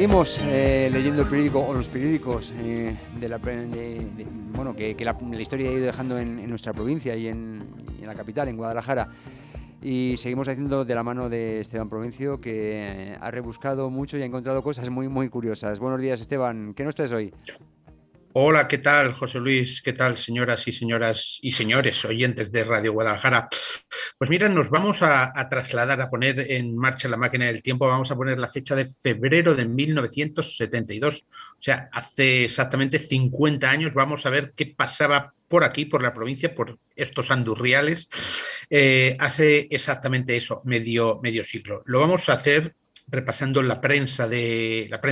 Seguimos leyendo el periódico o los periódicos que la historia ha ido dejando en nuestra provincia y en la capital, en Guadalajara. Y seguimos haciendo de la mano de Esteban Provencio, que ha rebuscado mucho y ha encontrado cosas muy, muy curiosas. Buenos días, Esteban. ¿Qué nos traes hoy? Hola, ¿qué tal, José Luis? ¿Qué tal, señoras y señores oyentes de Radio Guadalajara? Pues mira, nos vamos a trasladar, a poner en marcha la máquina del tiempo. Vamos a poner la fecha de febrero de 1972. O sea, hace exactamente 50 años. Vamos a ver qué pasaba por aquí, por la provincia, por estos andurriales. Hace exactamente eso, medio siglo. Lo vamos a hacer repasando la prensa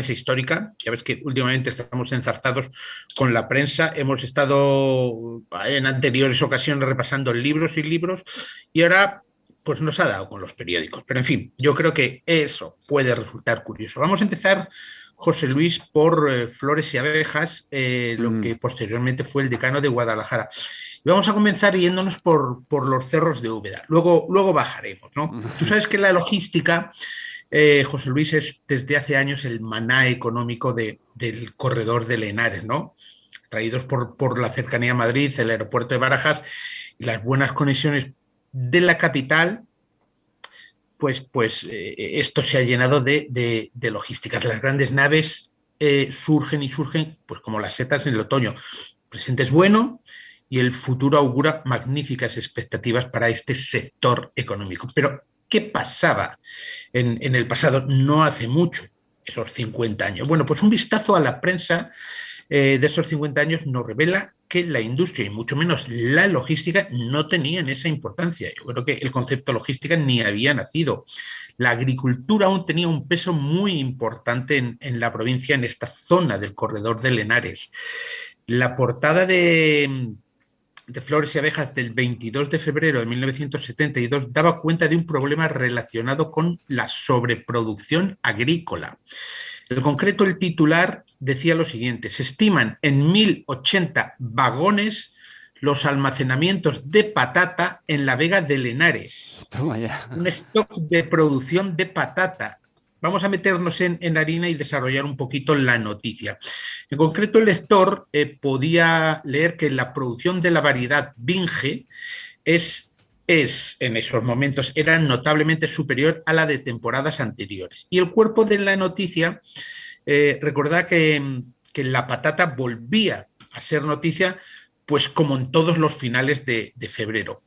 histórica. Ya ves que últimamente estamos enzarzados con la prensa. Hemos estado en anteriores ocasiones repasando libros y libros, y ahora pues nos ha dado con los periódicos. Pero en fin, yo creo que eso puede resultar curioso. Vamos a empezar, José Luis, por Flores y Abejas, lo que posteriormente fue el decano de Guadalajara. Y vamos a comenzar yéndonos por los cerros de Úbeda. Luego bajaremos, ¿no? Tú sabes que la logística, José Luis, es desde hace años el maná económico del corredor de Henares, ¿no? Traídos por la cercanía a Madrid, el aeropuerto de Barajas y las buenas conexiones de la capital. Esto se ha llenado de logísticas. Las grandes naves surgen pues como las setas en el otoño. El presente es bueno y el futuro augura magníficas expectativas para este sector económico. Pero, ¿qué pasaba en el pasado? No hace mucho, esos 50 años. Bueno, pues un vistazo a la prensa de esos 50 años nos revela que la industria y mucho menos la logística no tenían esa importancia. Yo creo que el concepto logística ni había nacido. La agricultura aún tenía un peso muy importante en la provincia, en esta zona del corredor de Henares. La portada de Flores y Abejas del 22 de febrero de 1972 daba cuenta de un problema relacionado con la sobreproducción agrícola. En concreto, el titular decía lo siguiente: se estiman en 1.080 vagones los almacenamientos de patata en la Vega de Henares. Toma ya. Un stock de producción de patata. Vamos a meternos en harina y desarrollar un poquito la noticia. En concreto, el lector podía leer que la producción de la variedad Binge en esos momentos era notablemente superior a la de temporadas anteriores. Y el cuerpo de la noticia recordaba que la patata volvía a ser noticia, pues como en todos los finales de febrero.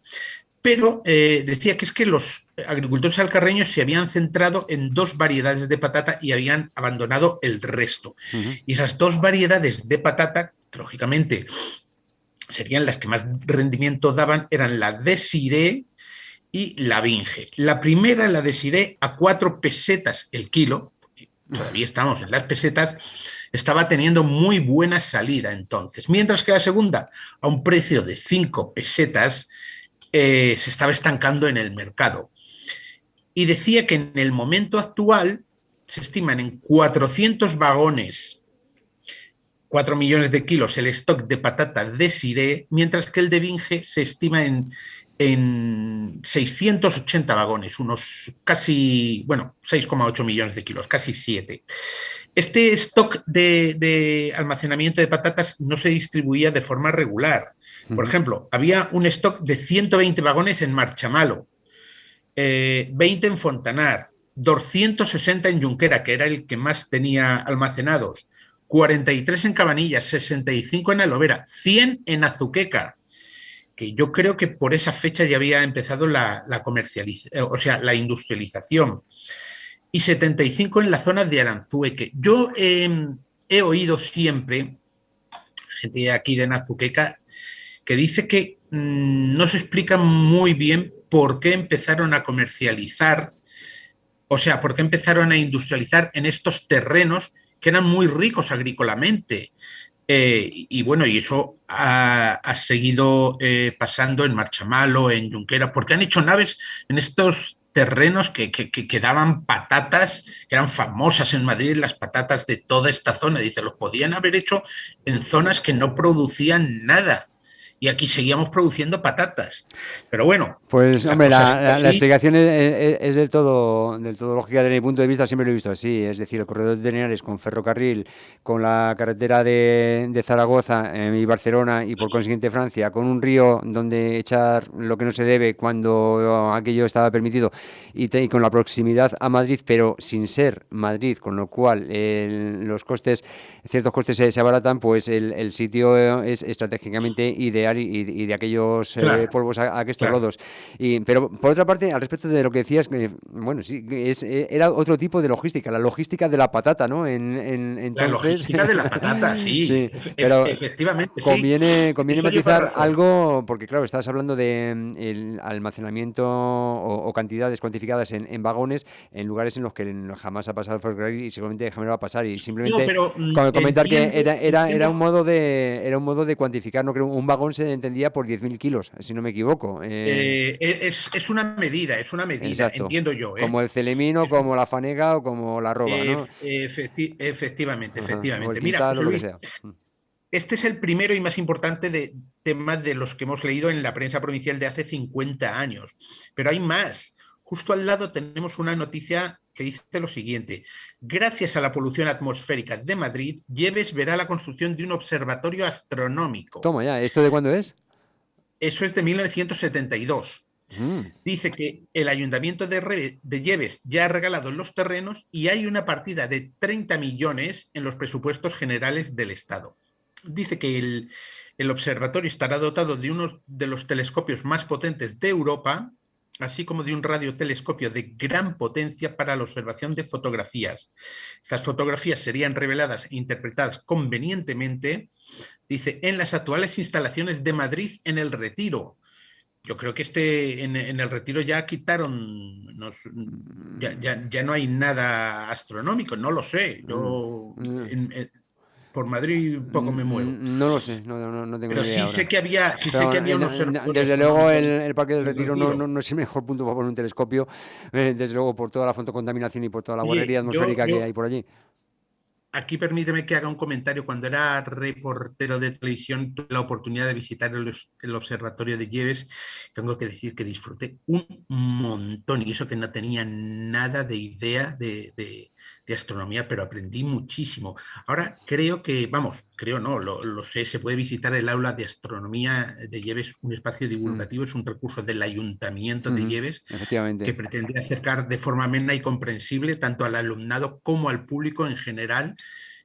Pero decía que es que los agricultores alcarreños se habían centrado en dos variedades de patata y habían abandonado el resto. Y esas dos variedades de patata, que lógicamente serían las que más rendimiento daban, eran la Desiree y la Binge. La primera, la Desiree, a 4 pesetas el kilo, todavía estamos en las pesetas, estaba teniendo muy buena salida entonces, mientras que la segunda, a un precio de 5 pesetas, se estaba estancando en el mercado. Y decía que en el momento actual se estiman en 400 vagones, 4 millones de kilos, el stock de patata Desiree, mientras que el de Binge se estima en 680 vagones, unos casi, 6,8 millones de kilos, casi 7. Este stock de almacenamiento de patatas no se distribuía de forma regular. Por ejemplo, había un stock de 120 vagones en Marchamalo, 20 en Fontanar, 260 en Junquera, que era el que más tenía almacenados, 43 en Cabanillas, 65 en Alovera, 100 en Azuqueca, que yo creo que por esa fecha ya había empezado la industrialización, y 75 en la zona de Aranzueque. Yo he oído siempre gente aquí de Azuqueca que dice que no se explica muy bien por qué empezaron a comercializar, por qué empezaron a industrializar en estos terrenos que eran muy ricos agrícolamente. Y eso ha seguido pasando en Marchamalo, en Junquera, porque han hecho naves en estos terrenos que daban patatas, que eran famosas en Madrid, las patatas de toda esta zona. Dice, los podían haber hecho en zonas que no producían nada. y aquí seguíamos produciendo patatas. Pero bueno, Pues la hombre, cosa es la así. explicación es del todo lógica desde mi punto de vista, siempre lo he visto así, es decir, el corredor de Henares con ferrocarril, con la carretera de Zaragoza y Barcelona y por consiguiente Francia, con un río donde echar lo que no se debe cuando aquello estaba permitido y con la proximidad a Madrid, pero sin ser Madrid, con lo cual los costes, ciertos costes se abaratan, pues el sitio es estratégicamente ideal y de aquellos Claro, polvos a aquestos claro. lodos. Pero por otra parte, al respecto de lo que decías, bueno, sí, era otro tipo de logística, la logística de la patata, ¿no? La Entonces, logística de la patata, sí, sí, pero efectivamente, sí. conviene Eso lleva matizar razón. algo, porque claro, estás hablando de el almacenamiento o cantidades cuantificadas en vagones en lugares en los que jamás ha pasado el ferrocarril y seguramente jamás va a pasar. Y No, simplemente pero comentar que era un entiendo. modo de cuantificar, no creo, un vagón se entendía por 10.000 kilos, si no me equivoco. Es una medida, Exacto. entiendo yo, ¿eh? Como el celemino, Es como la fanega o como la arroba, ¿no? efectivamente, Ajá. O el efectivamente. Mira, quintal o José lo que Luis, sea. este es el primero y más importante de temas de los que hemos leído en la prensa provincial de hace 50 años. Pero hay más. Justo al lado tenemos una noticia que dice lo siguiente. Gracias a la polución atmosférica de Madrid, Lleves verá la construcción de un observatorio astronómico. Toma ya, ¿esto de cuándo es? Eso es de 1972. Mm. Dice que el ayuntamiento de Lleves ya ha regalado los terrenos y hay una partida de 30 millones en los presupuestos generales del Estado. Dice que el observatorio estará dotado de uno de los telescopios más potentes de Europa, así como de un radiotelescopio de gran potencia para la observación de fotografías. Estas fotografías serían reveladas e interpretadas convenientemente, dice, en las actuales instalaciones de Madrid en el Retiro. Yo creo que en el Retiro ya quitaron, ya no hay nada astronómico, no lo sé. Mm. Yo Mm. por Madrid poco me muevo. No lo sé, no tengo ni Pero idea sí ahora. sé que había, sí sé Pero que había un observatorio desde luego astronómico el Parque del en el Retiro Retiro. no es el mejor punto para poner un telescopio, desde luego por toda la fotocontaminación y por toda la guarrería Oye, atmosférica que hay por allí. aquí permíteme que haga un comentario. Cuando era reportero de televisión, tuve la oportunidad de visitar el observatorio de Lleves. Tengo que decir que disfruté un montón y eso que no tenía nada de idea de astronomía, pero aprendí muchísimo. Ahora creo que, vamos, creo no, lo sé, se puede visitar el aula de astronomía de Lleves, un espacio Mm. divulgativo, es un recurso del ayuntamiento de Ujú. Lleves que Efectivamente. pretende acercar de forma amena y comprensible tanto al alumnado como al público en general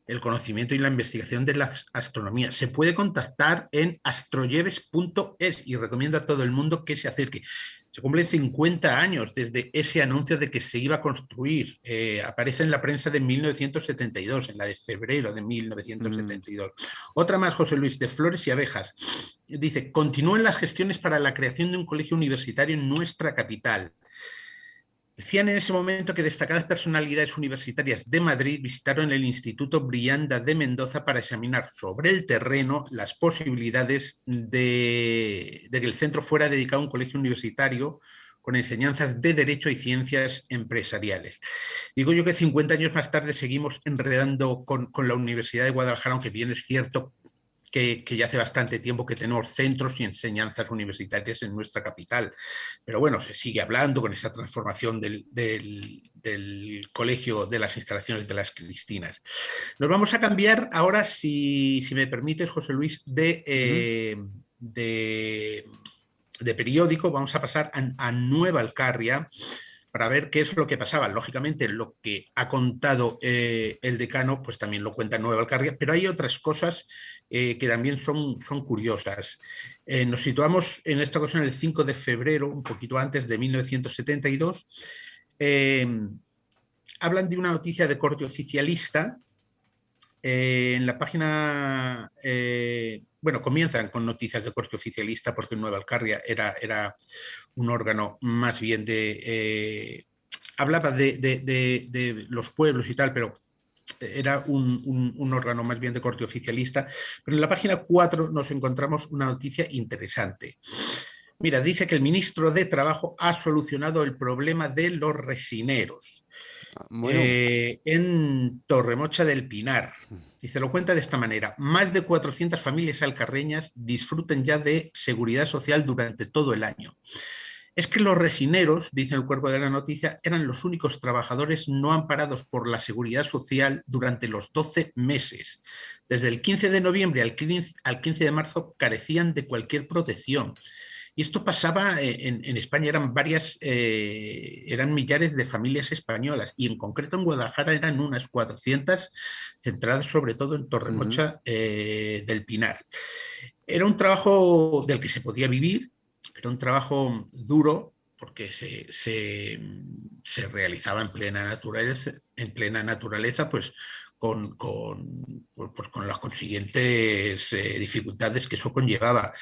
el conocimiento y la investigación de la astronomía. Se puede contactar en astroyeves.es y recomiendo a todo el mundo que se acerque. Se cumplen 50 años desde ese anuncio de que se iba a construir. Aparece en la prensa de 1972, en la de febrero de Mm. 1972. Otra más, José Luis, de Flores y Abejas. Dice, continúen las gestiones para la creación de un colegio universitario en nuestra capital. Decían en ese momento que destacadas personalidades universitarias de Madrid visitaron el Instituto Brianda de Mendoza para examinar sobre el terreno las posibilidades de que el centro fuera dedicado a un colegio universitario con enseñanzas de Derecho y Ciencias Empresariales. Digo yo que 50 años más tarde seguimos enredando con la Universidad de Guadalajara, aunque bien es cierto que ya hace bastante tiempo que tenemos centros y enseñanzas universitarias en nuestra capital. Pero bueno, se sigue hablando con esa transformación del colegio, de las instalaciones de las Cristinas. Nos vamos a cambiar ahora, si me permites, José Luis, Ujú. de periódico. Vamos a pasar a Nueva Alcarria para ver qué es lo que pasaba. Lógicamente, lo que ha contado el decano, pues también lo cuenta Nueva Alcarria, pero hay otras cosas que también son curiosas. Nos situamos en esta ocasión el 5 de febrero, un poquito antes de 1972. Eh, Hablan de una noticia de corte oficialista. En la página, bueno, comienzan con noticias de corte oficialista porque Nueva Alcarria era un órgano más bien hablaba de los pueblos y tal, pero era un órgano más bien de corte oficialista. Pero en la página 4 nos encontramos una noticia interesante. Mira, dice que el ministro de Trabajo ha solucionado el problema de los resineros Bueno, en Torremocha del Pinar. Dice, lo cuenta de esta manera: más de 400 familias alcarreñas disfrutan ya de seguridad social durante todo el año. Es que los resineros, dice el cuerpo de la noticia, eran los únicos trabajadores no amparados por la seguridad social durante los 12 meses. Desde el 15 de noviembre al 15 de marzo carecían de cualquier protección. Y esto pasaba en España, eran millares de familias españolas, y en concreto en Guadalajara eran unas 400, centradas sobre todo en Torremocha del Pinar. Era un trabajo del que se podía vivir, pero un trabajo duro, porque se realizaba en plena naturaleza, pues con las consiguientes dificultades que eso conllevaba.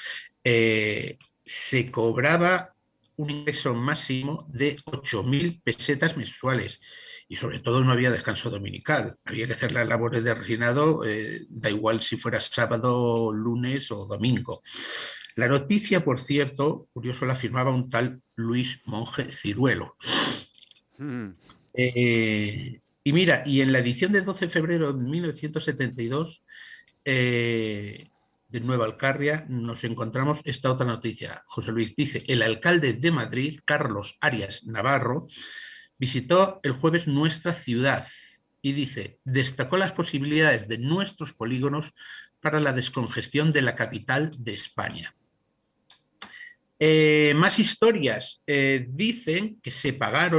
Se cobraba un ingreso máximo de 8.000 pesetas mensuales, y sobre todo no había descanso dominical. Había que hacer las labores de refinado, da igual si fuera sábado, lunes o domingo. La noticia, por cierto, curioso, la firmaba un tal Luis Monje Ciruelo. Y mira, y en la edición de 12 de febrero de 1972, de Nueva Alcarria, nos encontramos esta otra noticia. José Luis dice: el alcalde de Madrid, Carlos Arias Navarro, visitó el jueves nuestra ciudad y dice, destacó las posibilidades de nuestros polígonos para la descongestión de la capital de España. Más historias. Dicen que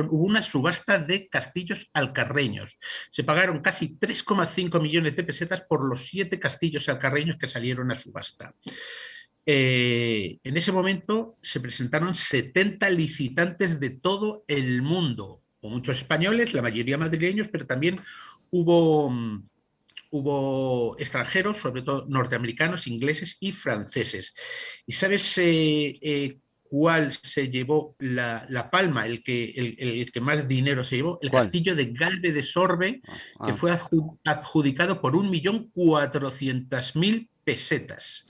hubo una subasta de castillos alcarreños. Se pagaron casi 3,5 millones de pesetas por los 7 castillos alcarreños que salieron a subasta. En ese momento se presentaron 70 licitantes de todo el mundo, o muchos españoles, la mayoría madrileños, pero también hubo extranjeros, sobre todo norteamericanos, ingleses y franceses. ¿Y sabes cuál se llevó la palma, el que más dinero se llevó? El ¿Cuál? castillo de Galve de Sorbe, que fue adjudicado por 1.400.000 pesetas.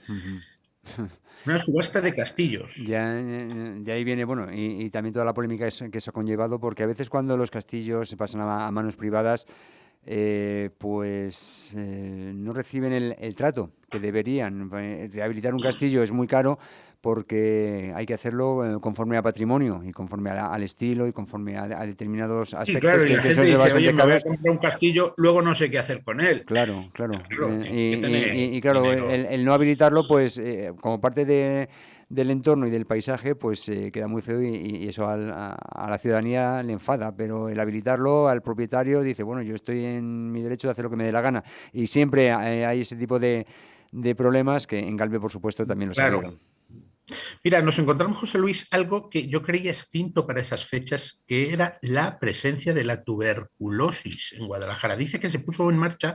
Una subasta de castillos. Ya, de ahí viene, bueno, y también toda la polémica que eso ha conllevado, porque a veces cuando los castillos se pasan a manos privadas, no reciben el trato que deberían. Rehabilitar un castillo es muy caro porque hay que hacerlo conforme a patrimonio y conforme al estilo y conforme a determinados aspectos. Sí, claro, y la gente dice, oye, me voy a comprar un castillo, luego no sé qué hacer con él. Claro. Claro, Y claro, el no habilitarlo, pues como parte del entorno y del paisaje, pues queda muy feo y eso a la ciudadanía le enfada, pero el habilitarlo al propietario dice, bueno, yo estoy en mi derecho de hacer lo que me dé la gana, y siempre hay ese tipo de problemas que en Galve, por supuesto, también los ha habido. Mira, nos encontramos, José Luis, algo que yo creía extinto para esas fechas, que era la presencia de la tuberculosis en Guadalajara. Dice que se puso en marcha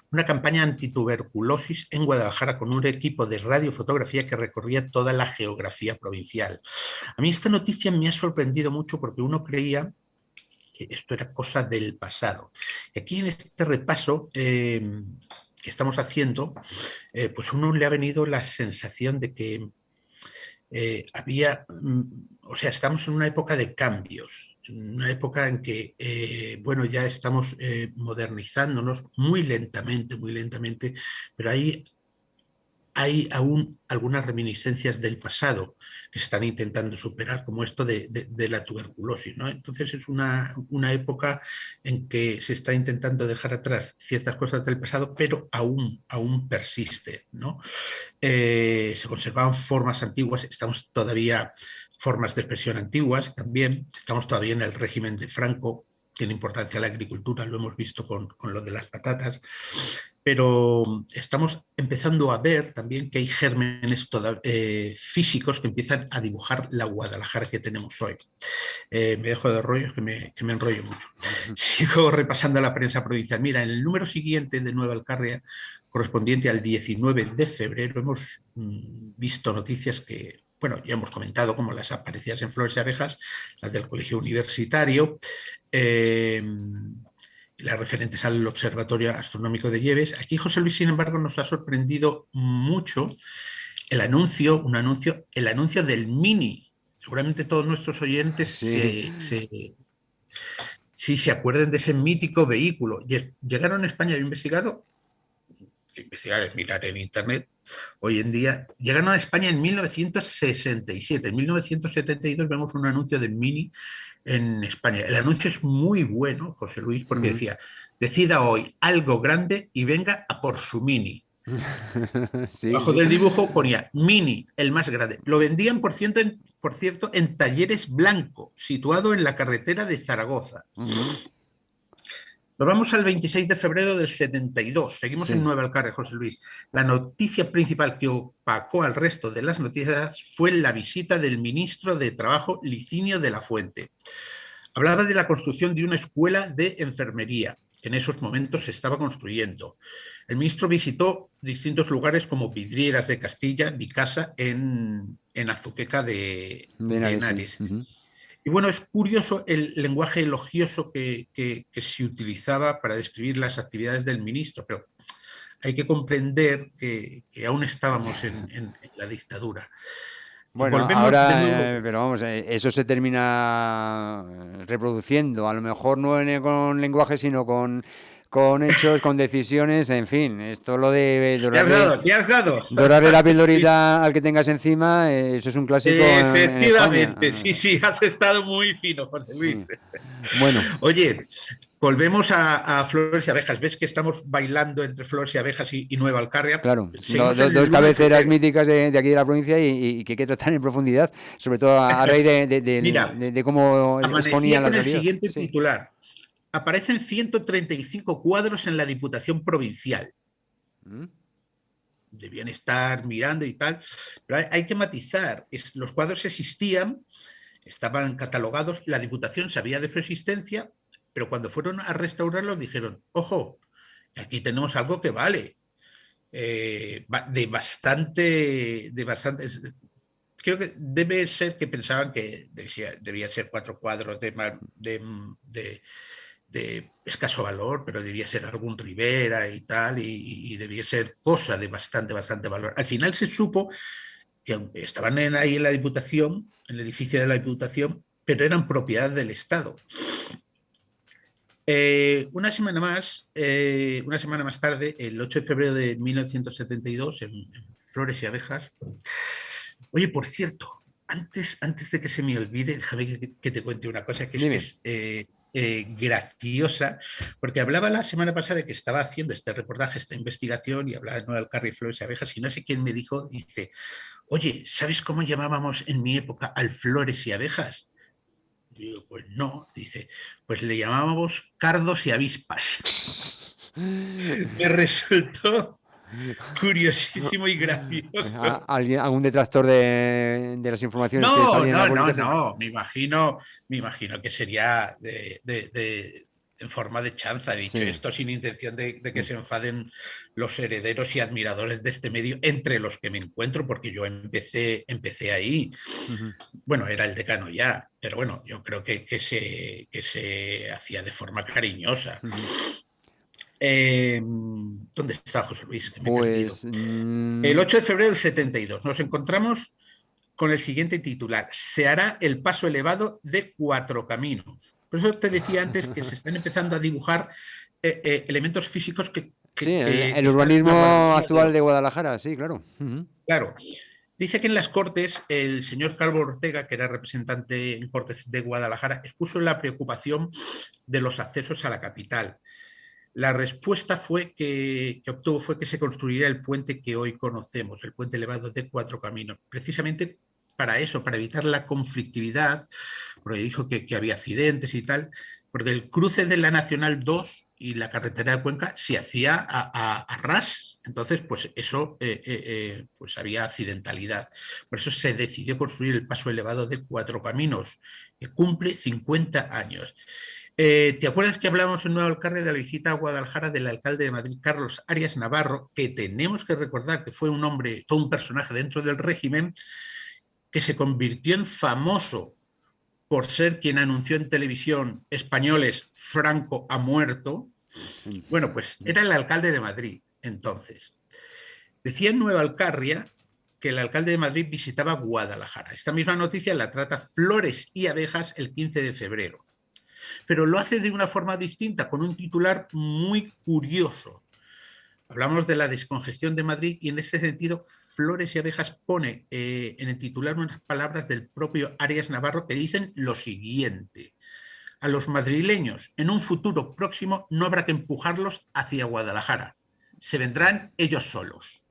una campaña antituberculosis en Guadalajara con un equipo de radiofotografía que recorría toda la geografía provincial. A mí esta noticia me ha sorprendido mucho porque uno creía que esto era cosa del pasado. Y aquí en este repaso que estamos haciendo, pues uno le ha venido la sensación de que estamos en una época de cambios, una época en que, ya estamos modernizándonos muy lentamente, pero hay aún algunas reminiscencias del pasado que se están intentando superar, como esto de la tuberculosis, ¿no? Entonces es una época en que se está intentando dejar atrás ciertas cosas del pasado, pero aún persiste, ¿no? Se conservaban formas antiguas, estamos todavía, formas de expresión antiguas también, estamos todavía en el régimen de Franco, tiene importancia la agricultura, lo hemos visto con lo de las patatas, pero estamos empezando a ver también que hay gérmenes físicos que empiezan a dibujar la Guadalajara que tenemos hoy. Me dejo de rollos que me enrollo mucho. Sigo repasando la prensa provincial. Mira, en el número siguiente de Nueva Alcarria, correspondiente al 19 de febrero, hemos visto noticias que, bueno, ya hemos comentado, como las aparecidas en Flores y Abejas, las del Colegio Universitario, las referentes al Observatorio Astronómico de Lleves. Aquí José Luis, sin embargo, nos ha sorprendido mucho el anuncio del Mini. Seguramente todos nuestros oyentes se acuerden de ese mítico vehículo. Llegaron a España, he investigado, investigar, es mirar en Internet, hoy en día, llegaron a España en 1967. En 1972 vemos un anuncio de Mini en España. El anuncio es muy bueno, José Luis, porque decía, decida hoy algo grande y venga a por su Mini. Sí, Debajo sí. del dibujo ponía Mini, el más grande. Lo vendían, por cierto, en Talleres Blanco, situado en la carretera de Zaragoza. Nos vamos al 26 de febrero del 72. Seguimos en Sí. Nueva Alcarria, José Luis. La noticia principal que opacó al resto de las noticias fue la visita del ministro de Trabajo, Licinio de la Fuente. Hablaba de la construcción de una escuela de enfermería, que en esos momentos se estaba construyendo. El ministro visitó distintos lugares como Vidrieras de Castilla, mi casa en Azuqueca de De Henares, sí. Henares. Y bueno, es curioso el lenguaje elogioso que se utilizaba para describir las actividades del ministro, pero hay que comprender que aún estábamos en la dictadura. Bueno, Volvemos de nuevo. ahora, pero vamos, eso se termina reproduciendo, a lo mejor no con lenguaje, sino con hechos, con decisiones, en fin, esto lo de ¿Te has dado? ¿Te has dado? dorarle la Sí. pildorita al que tengas encima, eso es un clásico en España. Efectivamente, sí, has estado muy fino, José Luis. Sí. Bueno, Oye, volvemos a Flores y Abejas. ¿Ves que estamos bailando entre Flores y Abejas y Nueva Alcarria? claro, Seguimos en el dos 1 de cabeceras febrero. míticas de aquí de la provincia y que hay que tratar en profundidad, sobre todo a raíz Mira, de cómo exponían amanecía la con el realidad. siguiente Sí. titular. Aparecen 135 cuadros en la Diputación Provincial. ¿Mm? Debían estar mirando y tal, pero hay que matizar. Los cuadros existían, estaban catalogados, la Diputación sabía de su existencia, pero cuando fueron a restaurarlos dijeron, ojo, aquí tenemos algo que vale, de bastante. Creo que debe ser que pensaban que debían ser 4 cuadros de escaso valor, pero debía ser algún Rivera y tal, y debía ser cosa de bastante valor. Al final se supo que estaban ahí en la Diputación, en el edificio de la Diputación, pero eran propiedad del Estado. Una semana más tarde, el 8 de febrero de 1972, en Flores y Abejas. Oye, por cierto, antes de que se me olvide, déjame que te cuente una cosa que Dime. es graciosa, porque hablaba la semana pasada de que estaba haciendo este reportaje, esta investigación, y hablaba de Nueva Alcarria y Flores y Abejas, y no sé quién me dijo, dice, oye, ¿sabes cómo llamábamos en mi época al Flores y Abejas? Digo, pues no, dice, pues le llamábamos cardos y avispas. Me resultó curiosísimo y gracioso. ¿Algún detractor de las informaciones que No, salían en la no, no, publicación? no. Me imagino que sería en forma de chanza. He dicho Sí. esto sin intención de que se enfaden los herederos y admiradores de este medio, entre los que me encuentro, porque yo empecé ahí. Ujú. Bueno, era el decano ya, pero bueno, yo creo que se hacía de forma cariñosa. Ujú. ¿Dónde está José Luis? Que me he perdido. Pues El 8 de febrero del 72 nos encontramos con el siguiente titular. Se hará el paso elevado de 4 caminos. Por eso te decía antes que se están empezando a dibujar elementos físicos sí, que el están a la urbanismo altura de actual de Guadalajara, sí, claro. Ujú. Claro. Dice que en las Cortes el señor Calvo Ortega, que era representante en Cortes de Guadalajara, expuso la preocupación de los accesos a la capital. La respuesta que obtuvo fue que se construiría el puente que hoy conocemos, el puente elevado de 4 caminos, precisamente para eso, para evitar la conflictividad, porque dijo que había accidentes y tal, porque el cruce de la Nacional 2 y la carretera de Cuenca se hacía a ras, entonces pues eso pues había accidentalidad. Por eso se decidió construir el paso elevado de 4 caminos, que cumple 50 años. ¿Te acuerdas que hablamos en Nueva Alcarria de la visita a Guadalajara del alcalde de Madrid, Carlos Arias Navarro, que tenemos que recordar que fue un hombre, todo un personaje dentro del régimen, que se convirtió en famoso por ser quien anunció en televisión españoles, Franco ha muerto? Bueno, pues era el alcalde de Madrid entonces. Decía en Nueva Alcarria que el alcalde de Madrid visitaba Guadalajara. Esta misma noticia la trata Flores y Abejas el 15 de febrero. Pero lo hace de una forma distinta, con un titular muy curioso. Hablamos de la descongestión de Madrid y en este sentido Flores y Abejas pone en el titular unas palabras del propio Arias Navarro que dicen lo siguiente: a los madrileños en un futuro próximo no habrá que empujarlos hacia Guadalajara, se vendrán ellos solos.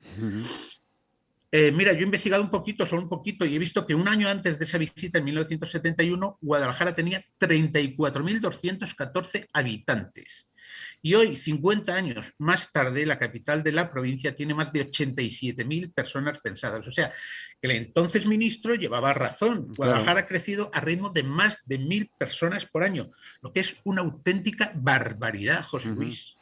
Mira, yo he investigado un poquito, solo un poquito, y he visto que un año antes de esa visita, en 1971, Guadalajara tenía 34.214 habitantes. Y hoy, 50 años más tarde, la capital de la provincia tiene más de 87.000 personas censadas. O sea, que el entonces ministro llevaba razón. Guadalajara ha crecido a ritmo de más de 1.000 personas por año, lo que es una auténtica barbaridad, José Luis.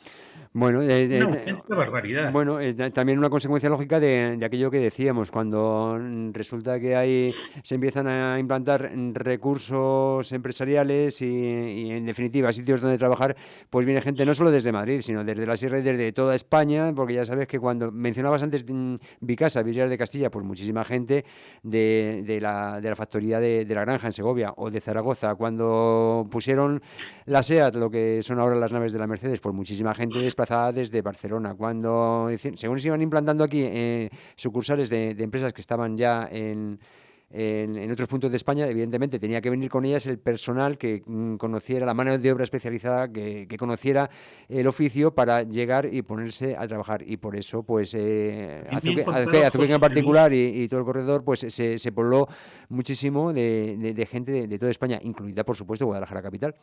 Bueno, una auténtica barbaridad. Bueno, también una consecuencia lógica de aquello que decíamos, cuando resulta que se empiezan a implantar recursos empresariales y en definitiva sitios donde trabajar, pues viene gente no solo desde Madrid, sino desde la sierra y desde toda España, porque ya sabes que cuando mencionabas antes Vicasa, Villar de Castilla, pues muchísima gente de la factoría de la Granja en Segovia o de Zaragoza. Cuando pusieron la SEAT, lo que son ahora las naves de la Mercedes, pues muchísima gente desplazada desde Barcelona. Cuando, según se iban implantando aquí sucursales de empresas que estaban ya en otros puntos de España, evidentemente tenía que venir con ellas el personal que conociera la mano de obra especializada, que conociera el oficio para llegar y ponerse a trabajar. Y por eso, pues, Azuqueca en particular y todo el corredor, pues se pobló muchísimo de gente de toda España, incluida, por supuesto, Guadalajara capital.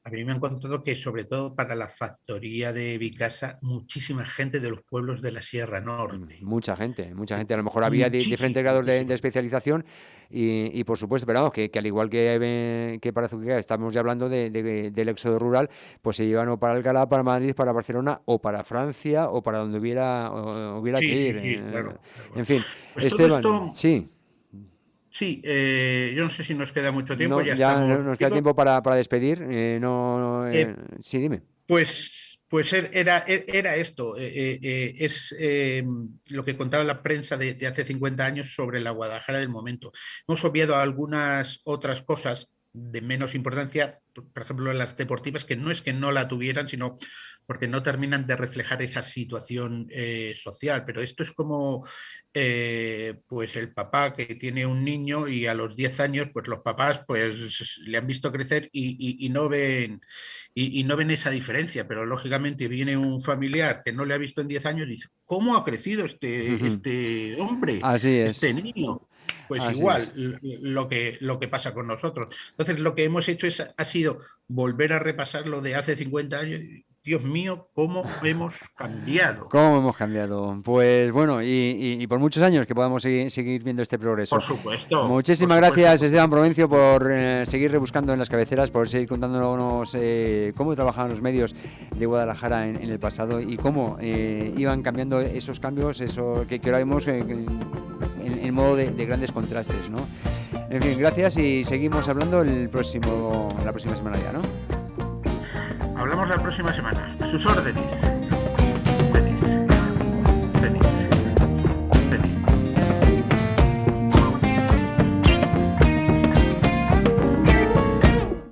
A mí me han contado que, sobre todo para la factoría de Vicasa, muchísima gente de los pueblos de la Sierra Norte. Mucha gente. A lo mejor había diferentes grados de especialización y por supuesto, pero vamos, que al igual que para Azuqueca estamos ya hablando del éxodo rural, pues se llevan o para Alcalá, para Madrid, para Barcelona o para Francia o para donde hubiera que ir. Sí, claro. En fin, pues Esteban, todo esto... sí. Sí, yo no sé si nos queda mucho tiempo. No, ya nos queda tiempo para despedir. Sí, dime. Pues era esto. Es lo que contaba la prensa de hace 50 años sobre la Guadalajara del momento. Hemos obviado algunas otras cosas de menos importancia, por ejemplo, las deportivas, que no es que no la tuvieran, sino porque no terminan de reflejar esa situación social. Pero esto es como pues el papá que tiene un niño y a los 10 años pues los papás pues le han visto crecer y no ven esa diferencia, pero lógicamente viene un familiar que no le ha visto en 10 años y dice: ¿cómo ha crecido este hombre? Así es. Este niño. Pues así igual es. Lo que pasa con nosotros. Entonces lo que hemos hecho ha sido volver a repasar lo de hace 50 años. Dios mío, cómo hemos cambiado. ¿Cómo hemos cambiado? Pues bueno, y por muchos años que podamos seguir viendo este progreso. Por supuesto. Muchísimas gracias, Esteban Provencio, por seguir rebuscando en las cabeceras, por seguir contándonos cómo trabajaban los medios de Guadalajara en el pasado y cómo iban cambiando esos cambios, eso que ahora vemos en modo de grandes contrastes, ¿no? En fin, gracias y seguimos hablando la próxima semana ya, ¿no? Hablamos la próxima semana. A sus órdenes.